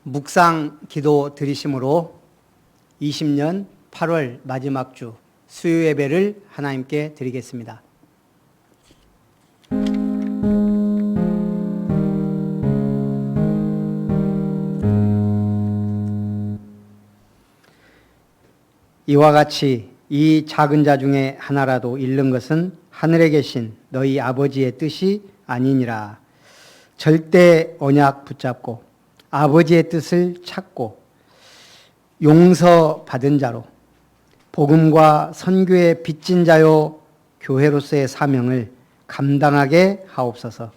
묵상 기도 드리심으로 20년 8월 마지막 주 수요 예배를 하나님께 드리겠습니다. 이와 같이 이 작은 자 중에 하나라도 잃는 것은 하늘에 계신 너희 아버지의 뜻이 아니니라. 절대 언약 붙잡고 아버지의 뜻을 찾고 용서받은 자로 복음과 선교의 빚진 자요 교회로서의 사명을 감당하게 하옵소서.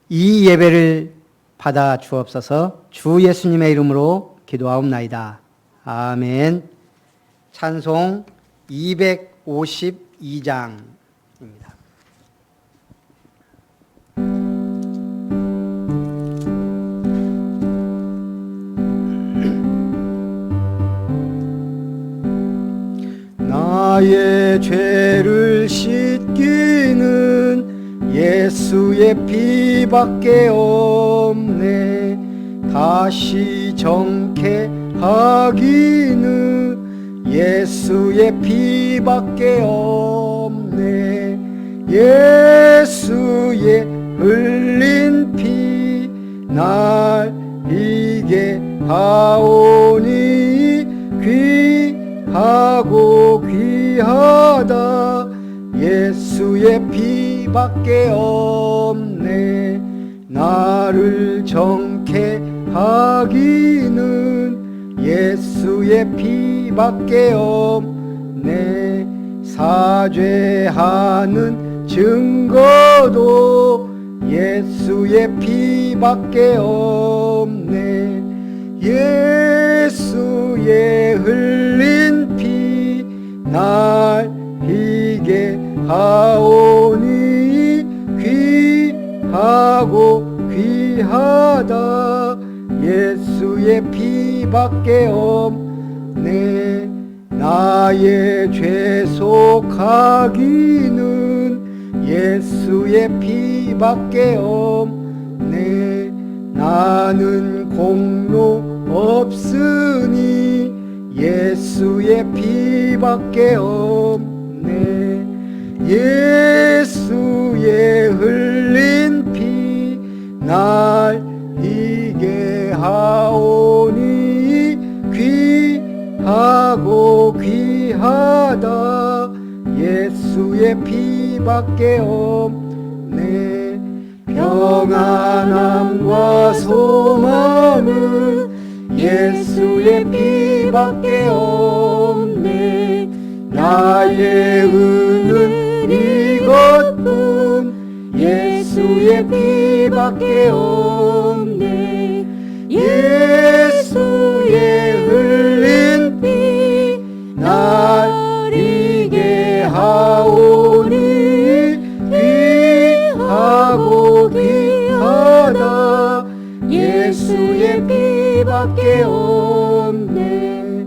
이 예배를 받아 주옵소서. 주 예수님의 이름으로 기도하옵나이다. 아멘. 찬송 252장입니다. 나의 죄를 씻기는 예수의 피밖에 없네. 다시 정케하기는 예수의 피밖에 없네. 예수의 흘린 피 날 이게 하오니 귀하고 귀하다. 예수의 피밖에 없네. 나를 정케 하기는 예수의 피밖에 없네. 사죄하는 증거도 예수의 피밖에 없네. 예수의 흘린 피 날 이게 하오니 귀하고 귀하다. 예수의 피밖에 없네. 나의 죄 속하기는 예수의 피밖에 없네. 나는 공로 없으니 예수의 피밖에 없네. 예수의 흘린 피 날 이게 하오니 귀하고 귀하다. 예수의 피밖에 없네. 평안함과 소망은 예수의 피밖에 없네. 나의 은은 이것뿐 예수의 피밖에 없네. 예수의 흘린 피 날 이게 하오니 귀하고 귀하다. 예수의 피밖에 없네.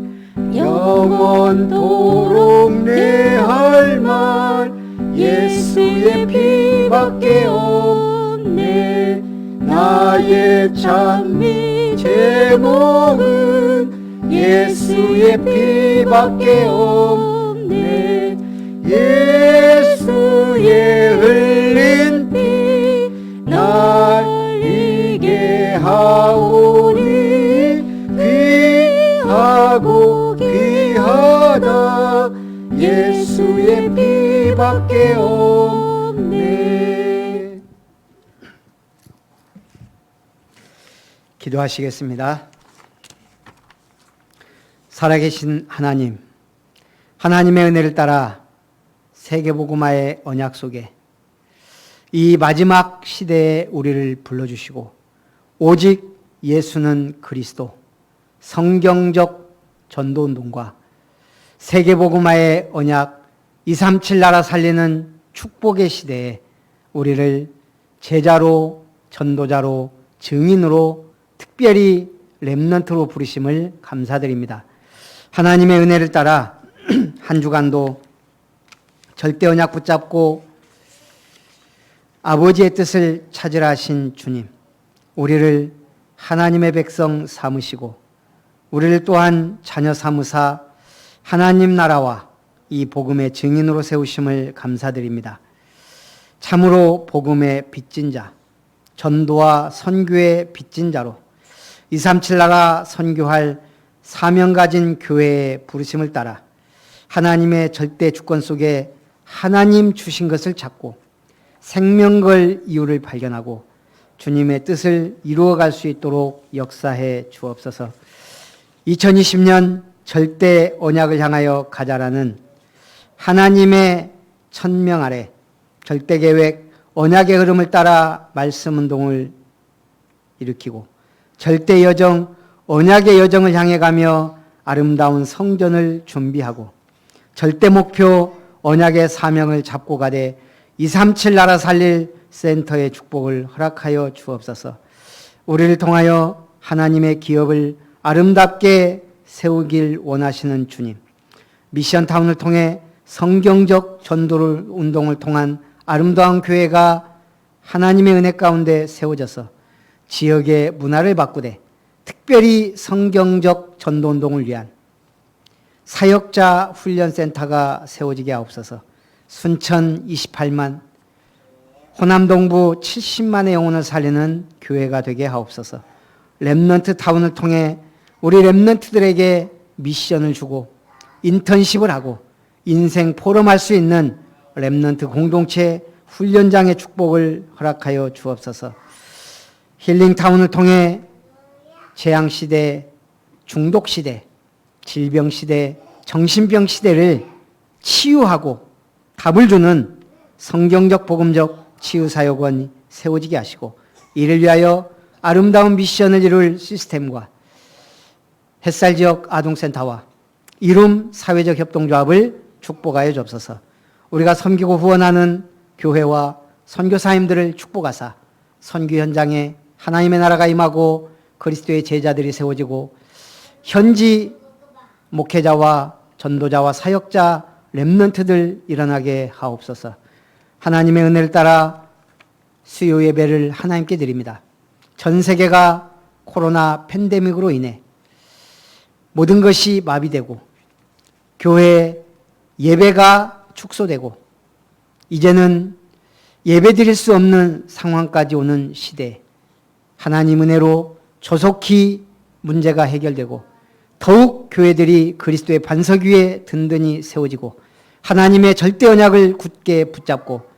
영원토록 내 할 말 예수의 피밖에 없네. 나의 찬미 제목은 예수의 피밖에 없네. 예수의 흘린 피 날 이게 하오니 귀하고 귀하다. 예수의 피밖에 없네. 기도하시겠습니다. 살아계신 하나님, 하나님의 은혜를 따라 세계복음화의 언약 속에 이 마지막 시대에 우리를 불러주시고 오직 예수는 그리스도, 성경적 전도운동과 세계복음화의 언약 237 나라 살리는 축복의 시대에 우리를 제자로, 전도자로, 증인으로 특별히 렘넌트로 부르심을 감사드립니다. 하나님의 은혜를 따라 한 주간도 절대 언약 붙잡고 아버지의 뜻을 찾으라 하신 주님, 우리를 하나님의 백성 삼으시고 우리를 또한 자녀 삼으사 하나님 나라와 이 복음의 증인으로 세우심을 감사드립니다. 참으로 복음의 빚진 자, 전도와 선교의 빚진 자로 237 나라 선교할 사명 가진 교회의 부르심을 따라 하나님의 절대 주권 속에 하나님 주신 것을 찾고 생명 걸 이유를 발견하고 주님의 뜻을 이루어갈 수 있도록 역사해 주옵소서. 2020년 절대 언약을 향하여 가자라는 하나님의 천명 아래 절대 계획 언약의 흐름을 따라 말씀 운동을 일으키고 절대 여정 언약의 여정을 향해 가며 아름다운 성전을 준비하고 절대 목표 언약의 사명을 잡고 가되 237 나라 살릴 센터의 축복을 허락하여 주옵소서. 우리를 통하여 하나님의 기업을 아름답게 세우길 원하시는 주님, 미션타운을 통해 성경적 전도를 운동을 통한 아름다운 교회가 하나님의 은혜 가운데 세워져서 지역의 문화를 바꾸되 특별히 성경적 전도운동을 위한 사역자 훈련센터가 세워지게 하옵소서. 순천 28만, 호남 동부 70만의 영혼을 살리는 교회가 되게 하옵소서. 렘넌트 타운을 통해 우리 렘넌트들에게 미션을 주고 인턴십을 하고 인생 포럼할 수 있는 렘넌트 공동체 훈련장의 축복을 허락하여 주옵소서. 힐링타운을 통해 재앙시대, 중독시대, 질병시대, 정신병 시대를 치유하고 답을 주는 성경적 복음적 치유사역원이 세워지게 하시고 이를 위하여 아름다운 미션을 이룰 시스템과 햇살지역 아동센터와 이룸 사회적 협동조합을 축복하여 주옵소서. 우리가 섬기고 후원하는 교회와 선교사님들을 축복하사 선교 현장에 하나님의 나라가 임하고 그리스도의 제자들이 세워지고 현지 목회자와 전도자와 사역자 렘넌트들 일어나게 하옵소서. 하나님의 은혜를 따라 수요 예배를 하나님께 드립니다. 전 세계가 코로나 팬데믹으로 인해 모든 것이 마비되고 교회 예배가 축소되고 이제는 예배 드릴 수 없는 상황까지 오는 시대, 하나님 은혜로 조속히 문제가 해결되고 더욱 교회들이 그리스도의 반석 위에 든든히 세워지고 하나님의 절대 언약을 굳게 붙잡고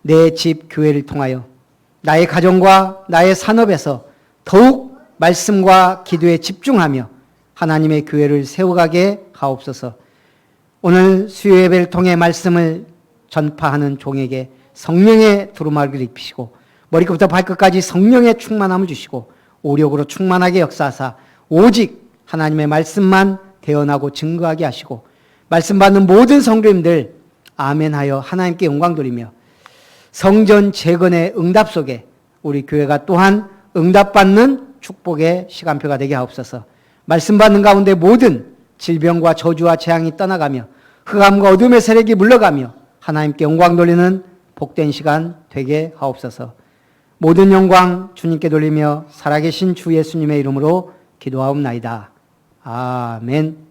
내 집 교회를 통하여 나의 가정과 나의 산업에서 더욱 말씀과 기도에 집중하며 하나님의 교회를 세워가게 하옵소서. 오늘 수요 예배를 통해 말씀을 전파하는 종에게 성령의 두루마리를 입히시고 머리끝부터 발끝까지 성령의 충만함을 주시고 오력으로 충만하게 역사하사 오직 하나님의 말씀만 대언하고 증거하게 하시고 말씀 받는 모든 성도님들 아멘하여 하나님께 영광 돌리며 성전 재건의 응답 속에 우리 교회가 또한 응답받는 축복의 시간표가 되게 하옵소서. 말씀 받는 가운데 모든 질병과 저주와 재앙이 떠나가며 흑암과 어둠의 세력이 물러가며 하나님께 영광 돌리는 복된 시간 되게 하옵소서. 모든 영광 주님께 돌리며 살아계신 주 예수님의 이름으로 기도하옵나이다. 아멘.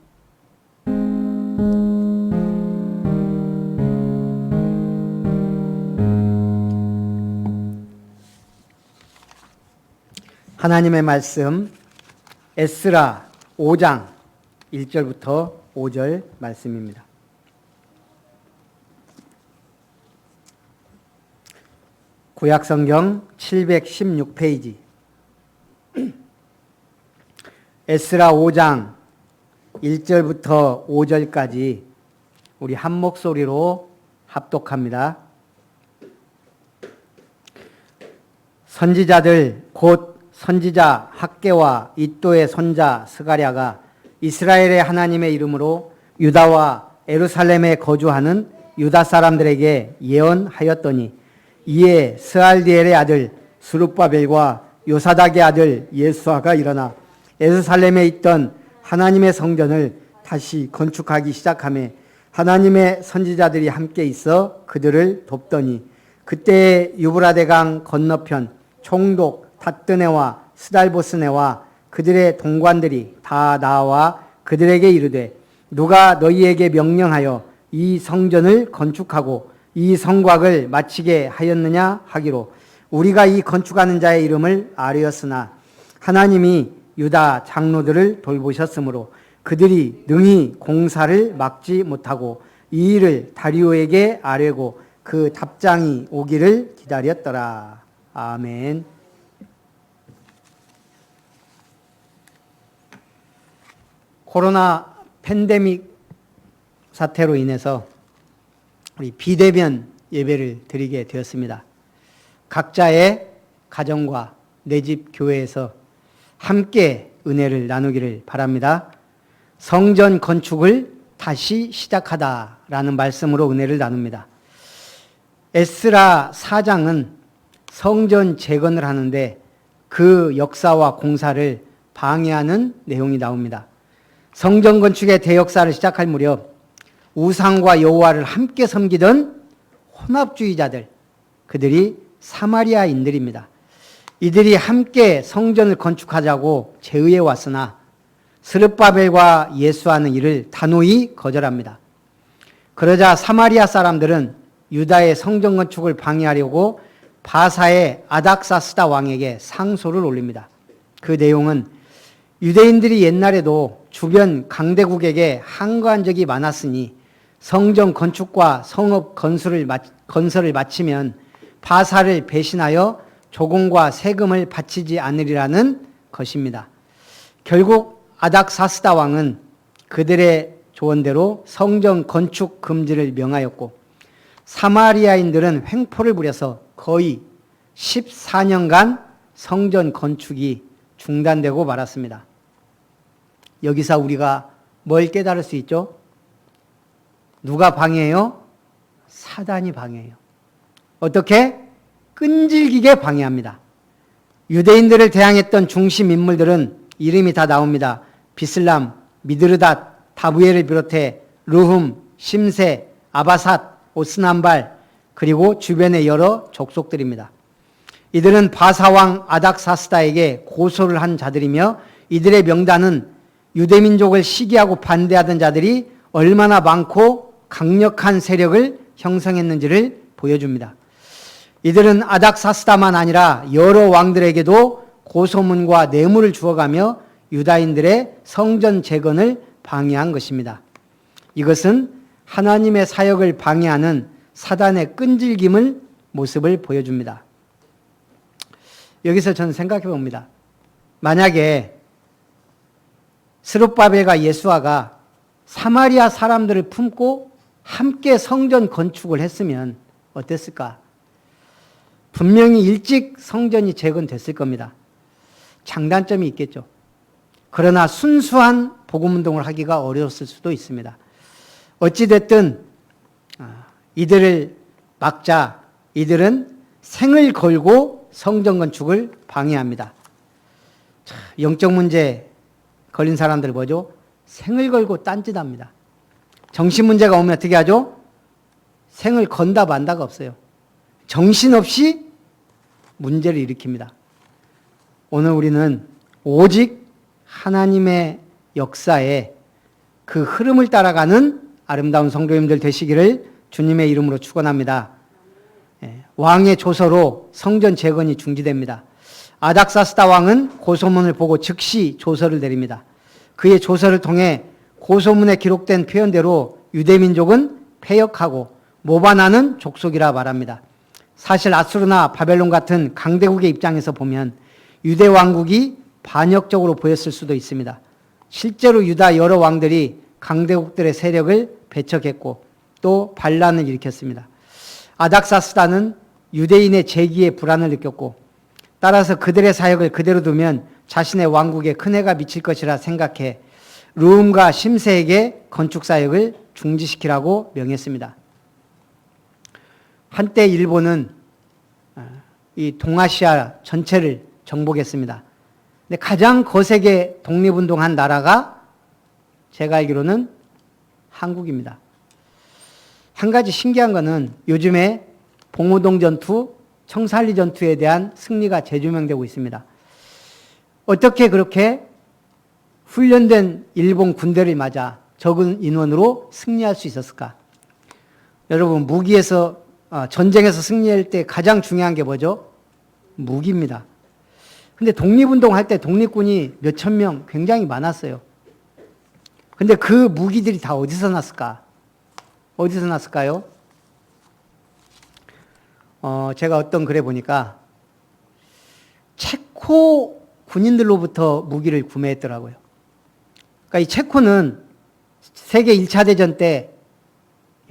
하나님의 말씀 에스라 5장 1절부터 5절 말씀입니다. 구약성경 716페이지 에스라 5장 1절부터 5절까지 우리 한 목소리로 합독합니다. 선지자들 곧 선지자 학개와 이도의 손자 스가랴가 이스라엘의 하나님의 이름으로 유다와 예루살렘에 거주하는 유다 사람들에게 예언하였더니 이에 스알디엘의 아들 스룹바벨과 요사닥의 아들 예수아가 일어나 예루살렘에 있던 하나님의 성전을 다시 건축하기 시작하며 하나님의 선지자들이 함께 있어 그들을 돕더니 그때에 유브라데강 건너편 총독 닷드네와 스달보스네와 그들의 동관들이 다 나와 그들에게 이르되 누가 너희에게 명령하여 이 성전을 건축하고 이 성곽을 마치게 하였느냐 하기로 우리가 이 건축하는 자의 이름을 아뢰었으나 하나님이 유다 장로들을 돌보셨으므로 그들이 능히 공사를 막지 못하고 이 일을 다리오에게 아뢰고 그 답장이 오기를 기다렸더라. 아멘. 코로나 팬데믹 사태로 인해서 우리 비대면 예배를 드리게 되었습니다. 각자의 가정과 내 집 교회에서 함께 은혜를 나누기를 바랍니다. 성전 건축을 다시 시작하다라는 말씀으로 은혜를 나눕니다. 에스라 4장은 성전 재건을 하는데 그 역사와 공사를 방해하는 내용이 나옵니다. 성전 건축의 대역사를 시작할 무렵 우상과 여호와를 함께 섬기던 혼합주의자들, 그들이 사마리아인들입니다. 이들이 함께 성전을 건축하자고 제의해 왔으나 스룹바벨과 예수하는 일을 단호히 거절합니다. 그러자 사마리아 사람들은 유다의 성전 건축을 방해하려고 바사의 아닥사스다 왕에게 상소를 올립니다. 그 내용은 유대인들이 옛날에도 주변 강대국에게 항거한 적이 많았으니 성전 건축과 성읍 건설을 마치면 바사를 배신하여 조공과 세금을 바치지 않으리라는 것입니다. 결국 아닥사스다 왕은 그들의 조언대로 성전 건축 금지를 명하였고 사마리아인들은 횡포를 부려서 거의 14년간 성전 건축이 중단되고 말았습니다. 여기서 우리가 뭘 깨달을 수 있죠? 누가 방해해요? 사단이 방해해요. 어떻게? 끈질기게 방해합니다. 유대인들을 대항했던 중심 인물들은 이름이 다 나옵니다. 비슬람, 미드르닷, 다부엘을 비롯해 르훔, 심세, 아바삿, 오스난발, 그리고 주변의 여러 족속들입니다. 이들은 바사왕 아닥사스다에게 고소를 한 자들이며 이들의 명단은 유대민족을 시기하고 반대하던 자들이 얼마나 많고 강력한 세력을 형성했는지를 보여줍니다. 이들은 아닥사스다만 아니라 여러 왕들에게도 고소문과 뇌물을 주어가며 유다인들의 성전 재건을 방해한 것입니다. 이것은 하나님의 사역을 방해하는 사단의 끈질김을 모습을 보여줍니다. 여기서 저는 생각해 봅니다. 만약에 스룹바벨과 예수아가 사마리아 사람들을 품고 함께 성전 건축을 했으면 어땠을까? 분명히 일찍 성전이 재건됐을 겁니다. 장단점이 있겠죠. 그러나 순수한 복음운동을 하기가 어려웠을 수도 있습니다. 어찌됐든 이들을 막자 이들은 생을 걸고 성전 건축을 방해합니다. 영적 문제 걸린 사람들 뭐죠? 생을 걸고 딴짓합니다. 정신 문제가 오면 어떻게 하죠? 생을 건다 만다가 없어요. 정신없이 문제를 일으킵니다. 오늘 우리는 오직 하나님의 역사에 그 흐름을 따라가는 아름다운 성도님들 되시기를 주님의 이름으로 축원합니다. 왕의 조서로 성전 재건이 중지됩니다. 아닥사스다 왕은 고소문을 보고 즉시 조서를 내립니다. 그의 조서를 통해 고소문에 기록된 표현대로 유대민족은 패역하고 모반하는 족속이라 말합니다. 사실 아수르나 바벨론 같은 강대국의 입장에서 보면 유대 왕국이 반역적으로 보였을 수도 있습니다. 실제로 유다 여러 왕들이 강대국들의 세력을 배척했고 또 반란을 일으켰습니다. 아닥사스다는 유대인의 재기에 불안을 느꼈고 따라서 그들의 사역을 그대로 두면 자신의 왕국에 큰 해가 미칠 것이라 생각해 르훔과 심세에게 건축 사역을 중지시키라고 명했습니다. 한때 일본은 이 동아시아 전체를 정복했습니다. 근데 가장 거세게 독립운동한 나라가 제가 알기로는 한국입니다. 한 가지 신기한 거는 요즘에 봉오동 전투, 청산리 전투에 대한 승리가 재조명되고 있습니다. 어떻게 그렇게 훈련된 일본 군대를 맞아 적은 인원으로 승리할 수 있었을까? 여러분, 전쟁에서 승리할 때 가장 중요한 게 뭐죠? 무기입니다. 근데 독립운동 할 때 독립군이 몇천 명 굉장히 많았어요. 근데 그 무기들이 다 어디서 났을까? 어디서 났을까요? 제가 어떤 글에 보니까 체코 군인들로부터 무기를 구매했더라고요. 그러니까 이 체코는 세계 1차 대전 때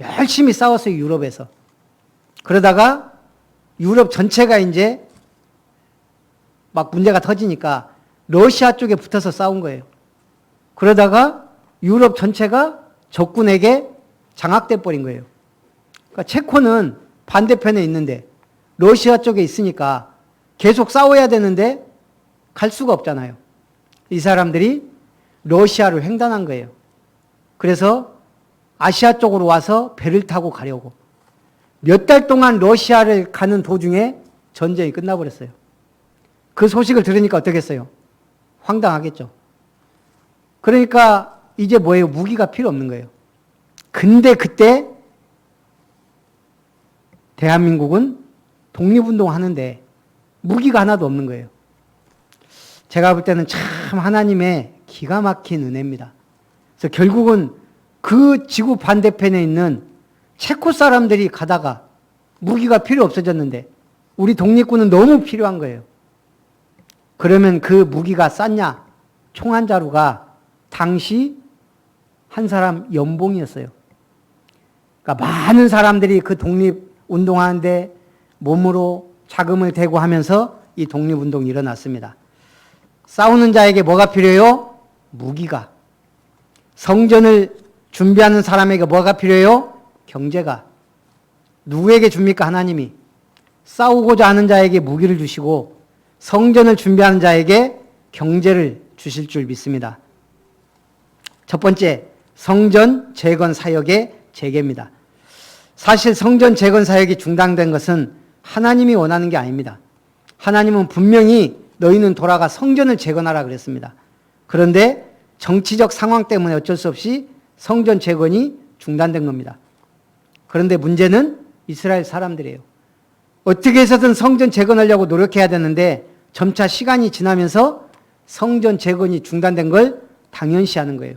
열심히 싸웠어요, 유럽에서. 그러다가 유럽 전체가 이제 막 문제가 터지니까 러시아 쪽에 붙어서 싸운 거예요. 그러다가 유럽 전체가 적군에게 장악돼 버린 거예요. 그러니까 체코는 반대편에 있는데 러시아 쪽에 있으니까 계속 싸워야 되는데 갈 수가 없잖아요. 이 사람들이 러시아를 횡단한 거예요. 그래서 아시아 쪽으로 와서 배를 타고 가려고. 몇 달 동안 러시아를 가는 도중에 전쟁이 끝나버렸어요. 그 소식을 들으니까 어떻겠어요? 황당하겠죠. 그러니까 이제 뭐예요? 무기가 필요 없는 거예요. 근데 그때 대한민국은 독립운동 하는데 무기가 하나도 없는 거예요. 제가 볼 때는 참 하나님의 기가 막힌 은혜입니다. 그래서 결국은 그 지구 반대편에 있는 체코 사람들이 가다가 무기가 필요 없어졌는데 우리 독립군은 너무 필요한 거예요. 그러면 그 무기가 쌌냐? 총 한 자루가 당시 한 사람 연봉이었어요. 그러니까 많은 사람들이 그 독립운동하는데 몸으로 자금을 대고 하면서 이 독립운동이 일어났습니다. 싸우는 자에게 뭐가 필요해요? 무기가. 성전을 준비하는 사람에게 뭐가 필요해요? 경제가. 누구에게 줍니까? 하나님이. 싸우고자 하는 자에게 무기를 주시고 성전을 준비하는 자에게 경제를 주실 줄 믿습니다. 첫 번째, 성전 재건 사역의 재개입니다. 사실 성전 재건 사역이 중단된 것은 하나님이 원하는 게 아닙니다. 하나님은 분명히 너희는 돌아가 성전을 재건하라 그랬습니다. 그런데 정치적 상황 때문에 어쩔 수 없이 성전 재건이 중단된 겁니다. 그런데 문제는 이스라엘 사람들이에요. 어떻게 해서든 성전 재건하려고 노력해야 되는데 점차 시간이 지나면서 성전 재건이 중단된 걸 당연시하는 거예요.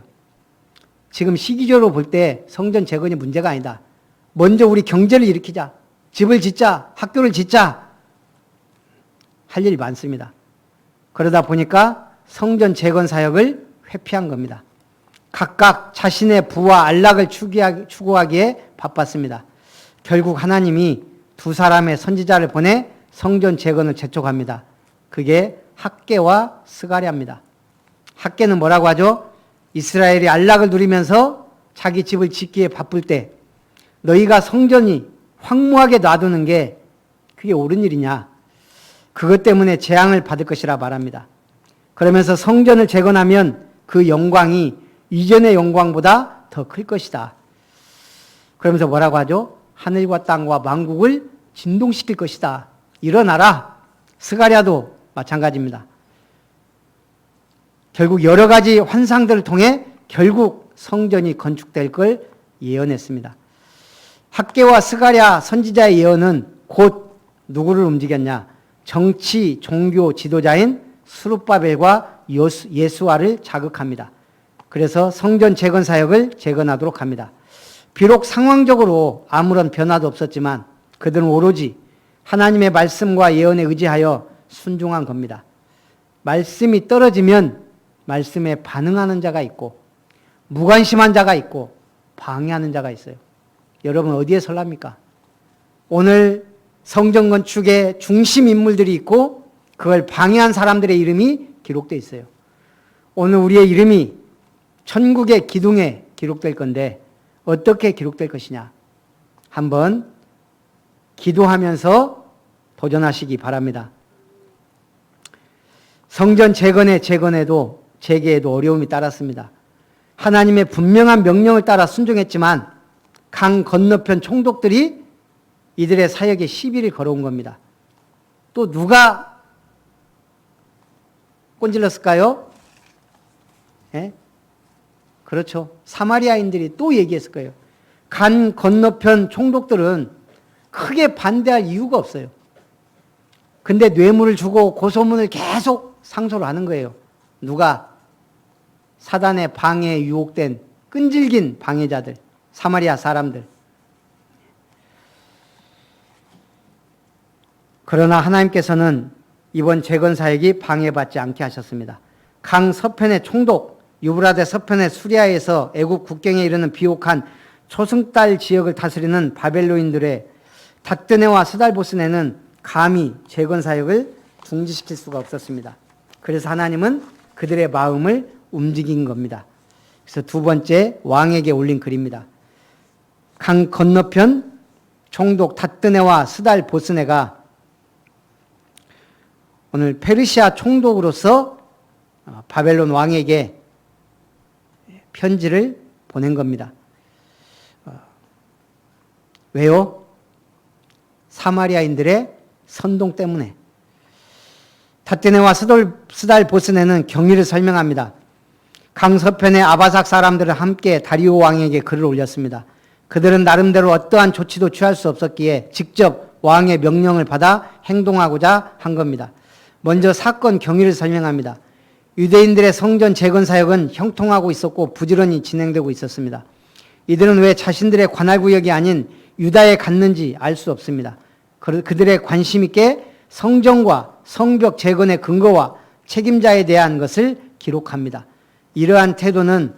지금 시기적으로 볼 때 성전 재건이 문제가 아니다. 먼저 우리 경제를 일으키자. 집을 짓자. 학교를 짓자. 할 일이 많습니다. 그러다 보니까 성전 재건 사역을 회피한 겁니다. 각각 자신의 부와 안락을 추구하기에 바빴습니다. 결국 하나님이 두 사람의 선지자를 보내 성전 재건을 재촉합니다. 그게 학개와 스가랴입니다. 학개는 뭐라고 하죠? 이스라엘이 안락을 누리면서 자기 집을 짓기에 바쁠 때 너희가 성전이 황무하게 놔두는 게 그게 옳은 일이냐? 그것 때문에 재앙을 받을 것이라 말합니다. 그러면서 성전을 재건하면 그 영광이 이전의 영광보다 더 클 것이다. 그러면서 뭐라고 하죠? 하늘과 땅과 만국을 진동시킬 것이다. 일어나라. 스가랴도 마찬가지입니다. 결국 여러 가지 환상들을 통해 결국 성전이 건축될 걸 예언했습니다. 학개와 스가랴 선지자의 예언은 곧 누구를 움직였냐? 정치, 종교 지도자인 스룹바벨과 예수아를 자극합니다. 그래서 성전 재건 사역을 재건하도록 합니다. 비록 상황적으로 아무런 변화도 없었지만 그들은 오로지 하나님의 말씀과 예언에 의지하여 순종한 겁니다. 말씀이 떨어지면 말씀에 반응하는 자가 있고 무관심한 자가 있고 방해하는 자가 있어요. 여러분 어디에 설랍니까? 오늘 성전 건축의 중심 인물들이 있고 그걸 방해한 사람들의 이름이 기록되어 있어요. 오늘 우리의 이름이 천국의 기둥에 기록될 건데 어떻게 기록될 것이냐? 한번 기도하면서 도전하시기 바랍니다. 성전 재건에도 재개에도 어려움이 따랐습니다. 하나님의 분명한 명령을 따라 순종했지만 강 건너편 총독들이 이들의 사역에 시비를 걸어온 겁니다. 또 누가 꼰질렀을까요? 예? 그렇죠. 사마리아인들이 또 얘기했을 거예요. 간 건너편 총독들은 크게 반대할 이유가 없어요. 근데 뇌물을 주고 고소문을 계속 상소를 하는 거예요. 누가? 사단의 방해에 유혹된 끈질긴 방해자들, 사마리아 사람들. 그러나 하나님께서는 이번 재건사역이 방해받지 않게 하셨습니다. 강 서편의 총독, 유브라데 서편의 수리아에서 애국 국경에 이르는 비옥한 초승달 지역을 다스리는 바벨론인들의 닥드네와 스달보스네는 감히 재건사역을 중지시킬 수가 없었습니다. 그래서 하나님은 그들의 마음을 움직인 겁니다. 그래서 두 번째 왕에게 올린 글입니다. 강 건너편 총독 닥드네와 스달보스네가 오늘 페르시아 총독으로서 바벨론 왕에게 편지를 보낸 겁니다. 왜요? 사마리아인들의 선동 때문에. 닥드네와 스달보스네는 경위를 설명합니다. 강서편의 아바삭 사람들은 함께 다리오 왕에게 글을 올렸습니다. 그들은 나름대로 어떠한 조치도 취할 수 없었기에 직접 왕의 명령을 받아 행동하고자 한 겁니다. 먼저 사건 경위를 설명합니다. 유대인들의 성전 재건 사역은 형통하고 있었고 부지런히 진행되고 있었습니다. 이들은 왜 자신들의 관할구역이 아닌 유다에 갔는지 알 수 없습니다. 그들의 관심 있게 성전과 성벽 재건의 근거와 책임자에 대한 것을 기록합니다. 이러한 태도는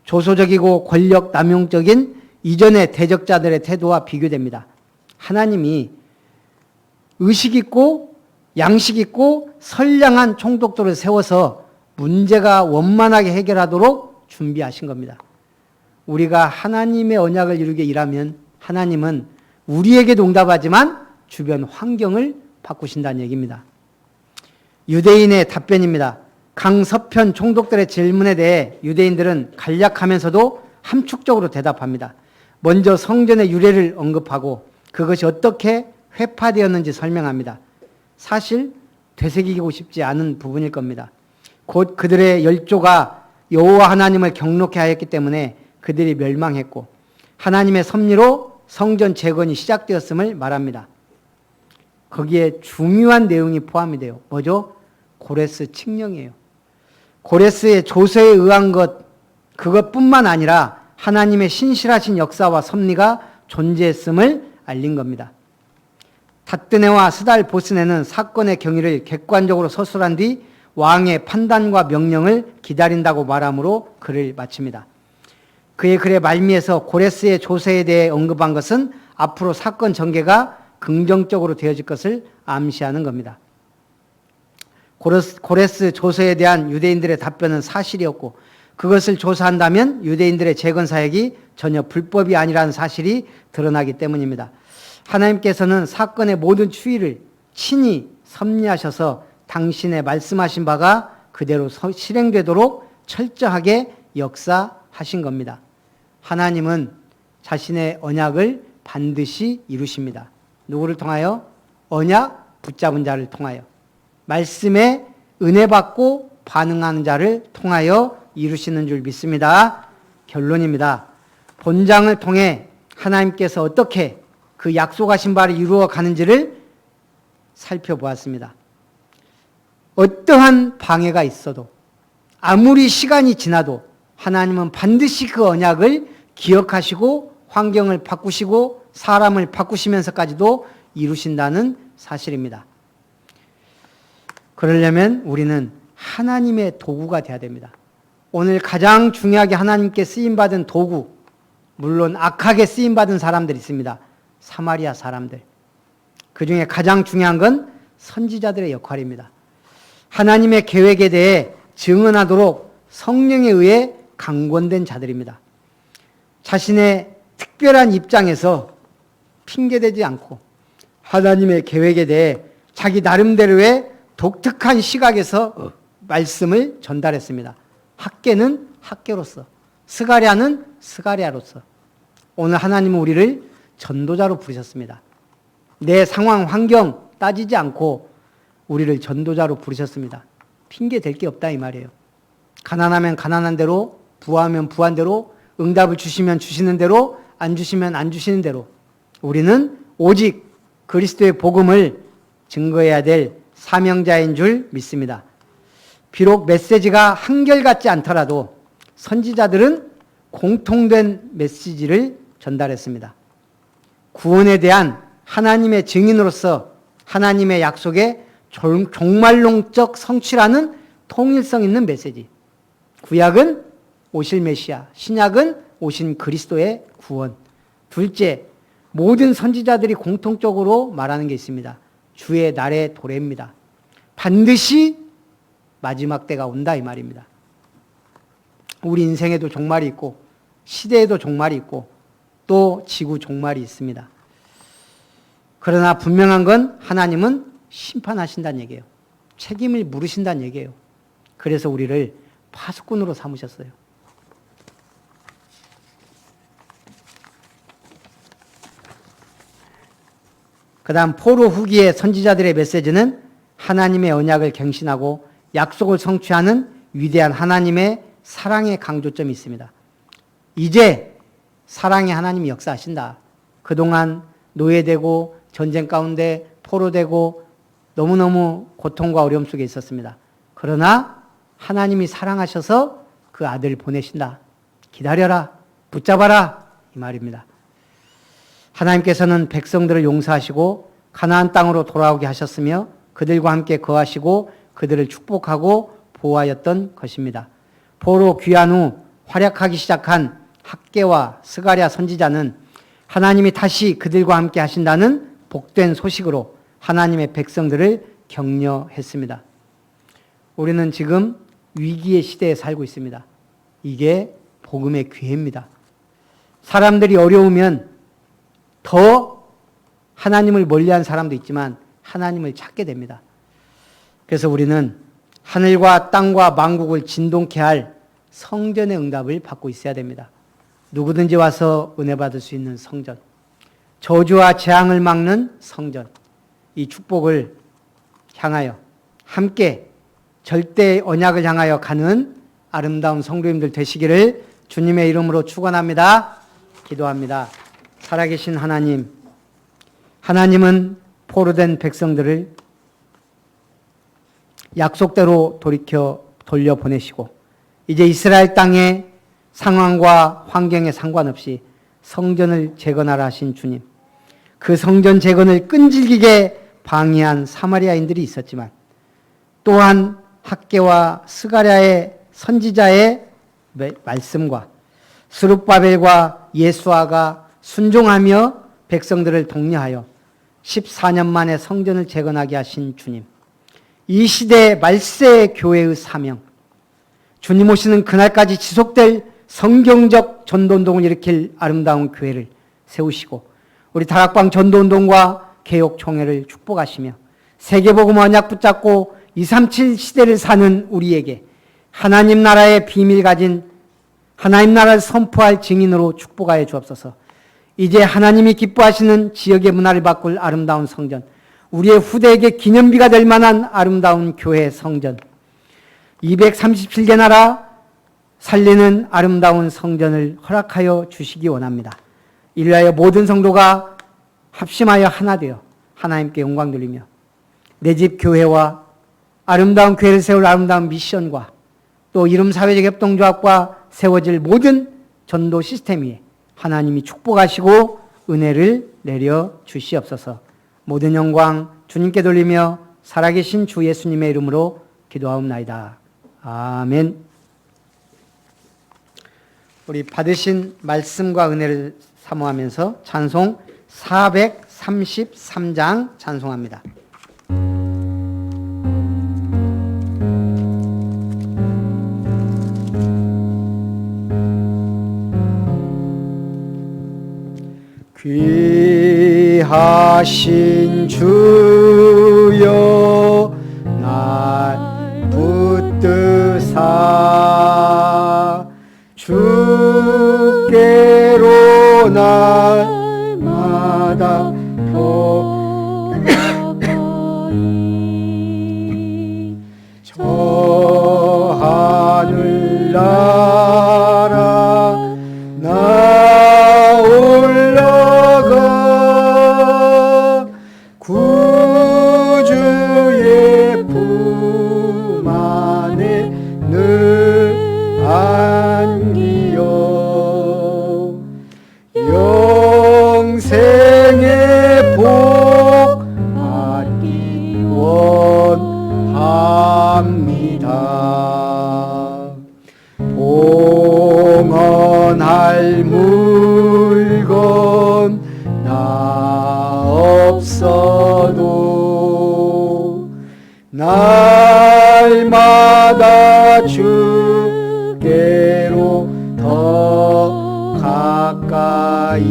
조소적이고 권력 남용적인 이전의 대적자들의 태도와 비교됩니다. 하나님이 의식 있고 양식 있고 선량한 총독들을 세워서 문제가 원만하게 해결하도록 준비하신 겁니다. 우리가 하나님의 언약을 이루게 일하면 하나님은 우리에게도 응답하지만 주변 환경을 바꾸신다는 얘기입니다. 유대인의 답변입니다. 강서편 총독들의 질문에 대해 유대인들은 간략하면서도 함축적으로 대답합니다. 먼저 성전의 유래를 언급하고 그것이 어떻게 회파되었는지 설명합니다. 사실 되새기고 싶지 않은 부분일 겁니다. 곧 그들의 열조가 여호와 하나님을 경록해 하였기 때문에 그들이 멸망했고 하나님의 섭리로 성전 재건이 시작되었음을 말합니다. 거기에 중요한 내용이 포함이 돼요. 뭐죠? 고레스 칙령이에요. 고레스의 조서에 의한 그것뿐만 아니라 하나님의 신실하신 역사와 섭리가 존재했음을 알린 겁니다. 닥드네와 스달보스네는 사건의 경위를 객관적으로 서술한 뒤 왕의 판단과 명령을 기다린다고 말하므로 글을 마칩니다. 그의 글의 말미에서 고레스의 조서에 대해 언급한 것은 앞으로 사건 전개가 긍정적으로 되어질 것을 암시하는 겁니다. 고레스 조서에 대한 유대인들의 답변은 사실이었고 그것을 조사한다면 유대인들의 재건 사역이 전혀 불법이 아니라는 사실이 드러나기 때문입니다. 하나님께서는 사건의 모든 추이를 친히 섭리하셔서 당신의 말씀하신 바가 그대로 실행되도록 철저하게 역사하신 겁니다. 하나님은 자신의 언약을 반드시 이루십니다. 누구를 통하여? 언약 붙잡은 자를 통하여. 말씀에 은혜 받고 반응하는 자를 통하여 이루시는 줄 믿습니다. 결론입니다. 본장을 통해 하나님께서 어떻게 그 약속하신 바를 이루어 가는지를 살펴보았습니다. 어떠한 방해가 있어도 아무리 시간이 지나도 하나님은 반드시 그 언약을 기억하시고 환경을 바꾸시고 사람을 바꾸시면서까지도 이루신다는 사실입니다. 그러려면 우리는 하나님의 도구가 되어야 됩니다. 오늘 가장 중요하게 하나님께 쓰임받은 도구, 물론 악하게 쓰임받은 사람들이 있습니다. 사마리아 사람들. 그 중에 가장 중요한 건 선지자들의 역할입니다. 하나님의 계획에 대해 증언하도록 성령에 의해 강권된 자들입니다. 자신의 특별한 입장에서 핑계대지 않고 하나님의 계획에 대해 자기 나름대로의 독특한 시각에서 말씀을 전달했습니다. 학계는 학계로서, 스가랴는 스가랴로서. 오늘 하나님은 우리를 전도자로 부르셨습니다. 내 상황, 환경 따지지 않고 우리를 전도자로 부르셨습니다. 핑계 댈 게 없다 이 말이에요. 가난하면 가난한 대로, 부하면 부한 대로, 응답을 주시면 주시는 대로, 안 주시면 안 주시는 대로 우리는 오직 그리스도의 복음을 증거해야 될 사명자인 줄 믿습니다. 비록 메시지가 한결같지 않더라도 선지자들은 공통된 메시지를 전달했습니다. 구원에 대한 하나님의 증인으로서 하나님의 약속의 종말론적 성취라는 통일성 있는 메시지. 구약은 오실 메시아, 신약은 오신 그리스도의 구원. 둘째, 모든 선지자들이 공통적으로 말하는 게 있습니다. 주의 날의 도래입니다. 반드시 마지막 때가 온다 이 말입니다. 우리 인생에도 종말이 있고 시대에도 종말이 있고 또 지구 종말이 있습니다. 그러나 분명한 건 하나님은 심판하신다는 얘기예요. 책임을 물으신다는 얘기예요. 그래서 우리를 파수꾼으로 삼으셨어요. 그 다음 포로 후기의 선지자들의 메시지는 하나님의 언약을 갱신하고 약속을 성취하는 위대한 하나님의 사랑의 강조점이 있습니다. 이제 사랑의 하나님이 역사하신다. 그동안 노예되고 전쟁 가운데 포로되고 너무너무 고통과 어려움 속에 있었습니다. 그러나 하나님이 사랑하셔서 그 아들을 보내신다. 기다려라. 붙잡아라. 이 말입니다. 하나님께서는 백성들을 용서하시고 가나안 땅으로 돌아오게 하셨으며 그들과 함께 거하시고 그들을 축복하고 보호하였던 것입니다. 포로 귀환 후 활약하기 시작한 학개와 스가랴 선지자는 하나님이 다시 그들과 함께 하신다는 복된 소식으로 하나님의 백성들을 격려했습니다. 우리는 지금 위기의 시대에 살고 있습니다. 이게 복음의 기회입니다. 사람들이 어려우면 더 하나님을 멀리한 사람도 있지만 하나님을 찾게 됩니다. 그래서 우리는 하늘과 땅과 만국을 진동케 할 성전의 응답을 받고 있어야 됩니다. 누구든지 와서 은혜 받을 수 있는 성전, 저주와 재앙을 막는 성전, 이 축복을 향하여 함께 절대 언약을 향하여 가는 아름다운 성도님들 되시기를 주님의 이름으로 축원합니다. 기도합니다. 살아계신 하나님, 하나님은 포로된 백성들을 약속대로 돌려보내시고 이제 이스라엘 땅의 상황과 환경에 상관없이 성전을 재건하라 하신 주님, 그 성전 재건을 끈질기게 방해한 사마리아인들이 있었지만 또한 학개와 스가랴의 선지자의 말씀과 스룹바벨과 예수아가 순종하며 백성들을 독려하여 14년 만에 성전을 재건하게 하신 주님, 이 시대의 말세 교회의 사명, 주님 오시는 그날까지 지속될 성경적 전도운동을 일으킬 아름다운 교회를 세우시고 우리 다락방 전도운동과 개혁총회를 축복하시며 세계복음 언약 붙잡고 237 시대를 사는 우리에게 하나님 나라의 비밀 가진 하나님 나라를 선포할 증인으로 축복하여 주옵소서. 이제 하나님이 기뻐하시는 지역의 문화를 바꿀 아름다운 성전, 우리의 후대에게 기념비가 될 만한 아름다운 교회 성전, 237개 나라 살리는 아름다운 성전을 허락하여 주시기 원합니다. 이를 위하여 모든 성도가 합심하여 하나 되어 하나님께 영광 돌리며 내 집 교회와 아름다운 교회를 세울 아름다운 미션과 또 이름 사회적 협동조합과 세워질 모든 전도 시스템 위에 하나님이 축복하시고 은혜를 내려 주시옵소서. 모든 영광 주님께 돌리며 살아계신 주 예수님의 이름으로 기도하옵나이다. 아멘. 우리 받으신 말씀과 은혜를 사모하면서 찬송 433장 찬송합니다. 귀하신 주여 날 붙드사 주께로 날마다 돌아가니 나 없어도 날마다 주께로 더 가까이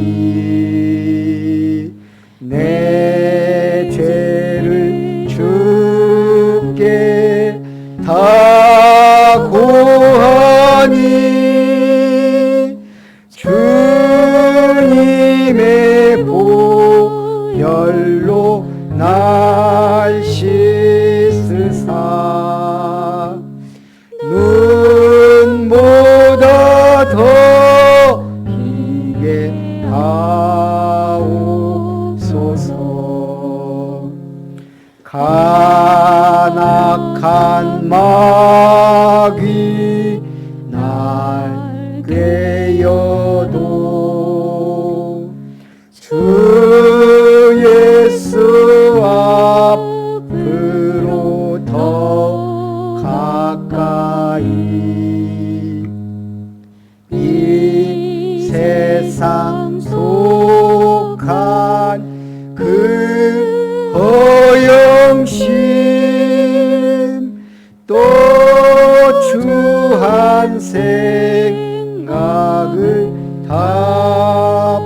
내 죄를 주께 다 고하니 주님의 보혈로 날 씻으사 눈보다 더 희게 하옵소서. 간악한 마귀 날 꿰어도 주 예수 앞으로 더 가까이 이 세상 속한 그 허영심 또 추한 생각을 다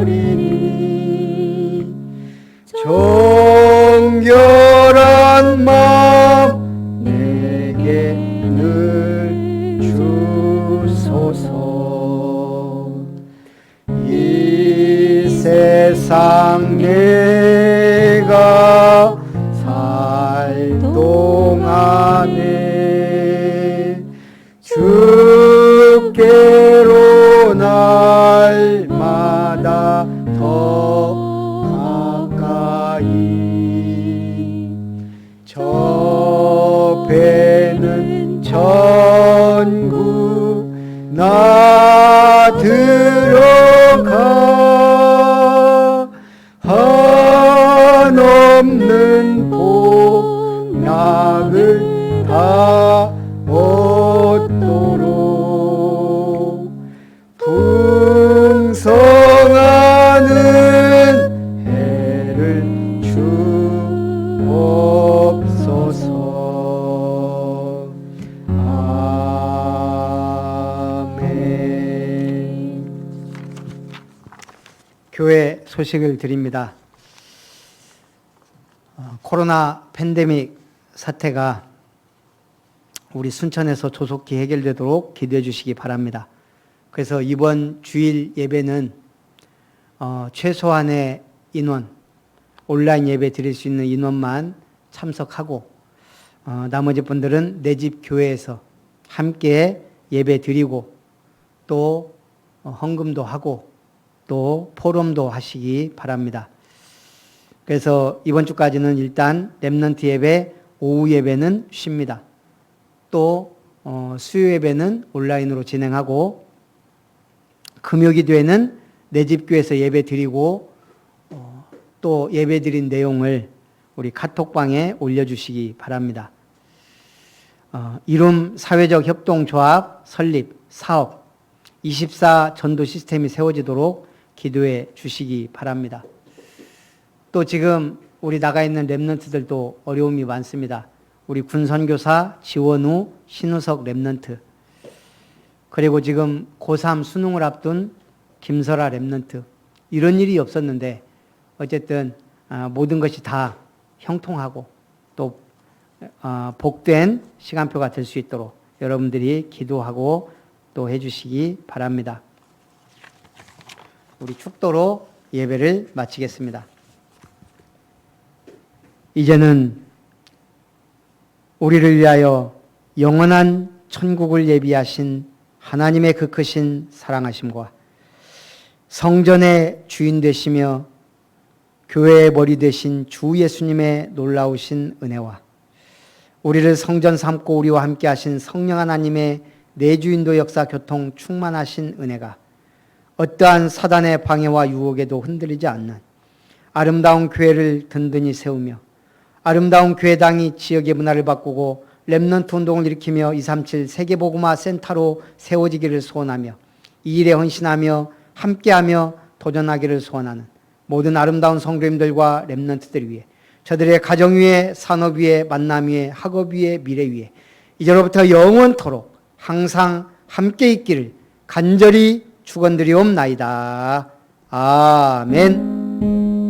버리니 정결한 마음 내게 늘 주소서. 이 세상 내가 살 동안에 주께로 날마다 더 가까이 저 배는 천국 나 들어가 한없는 복락을 다 얻도록 풍성하는 해를 주옵소서. 아멘. 교회 소식을 드립니다. 코로나 팬데믹 사태가 우리 순천에서 조속히 해결되도록 기도해 주시기 바랍니다. 그래서 이번 주일 예배는 최소한의 인원, 온라인 예배 드릴 수 있는 인원만 참석하고 나머지 분들은 내 집 교회에서 함께 예배 드리고 또 헌금도 하고 또 포럼도 하시기 바랍니다. 그래서 이번 주까지는 일단 렘넌트 예배, 오후 예배는 쉽니다. 또 수요 예배는 온라인으로 진행하고 금요기도에는 내 집 교회에서 예배 드리고 또 예배 드린 내용을 우리 카톡방에 올려주시기 바랍니다. 이룸 사회적 협동조합 설립 사업 24 전도 시스템이 세워지도록 기도해 주시기 바랍니다. 또 지금 우리 나가 있는 렘넌트들도 어려움이 많습니다. 우리 군선교사 지원우, 신우석 렘넌트, 그리고 지금 고3 수능을 앞둔 김설아 렘넌트, 이런 일이 없었는데 어쨌든 모든 것이 다 형통하고 또 복된 시간표가 될 수 있도록 여러분들이 기도하고 또 해주시기 바랍니다. 우리 축도로 예배를 마치겠습니다. 이제는 우리를 위하여 영원한 천국을 예비하신 하나님의 그 크신 사랑하심과 성전의 주인 되시며 교회의 머리 되신 주 예수님의 놀라우신 은혜와 우리를 성전 삼고 우리와 함께 하신 성령 하나님의 내주인도 역사 교통 충만하신 은혜가 어떠한 사단의 방해와 유혹에도 흔들리지 않는 아름다운 교회를 든든히 세우며 아름다운 교회당이 지역의 문화를 바꾸고 렘넌트 운동을 일으키며 237 세계복음화 센터로 세워지기를 소원하며 이 일에 헌신하며 함께하며 도전하기를 소원하는 모든 아름다운 성도님들과 렘넌트들 위해, 저들의 가정 위에, 산업 위에, 만남 위에, 학업 위에, 미래 위에 이제로부터 영원토록 항상 함께 있기를 간절히 축원드리옵나이다. 아멘.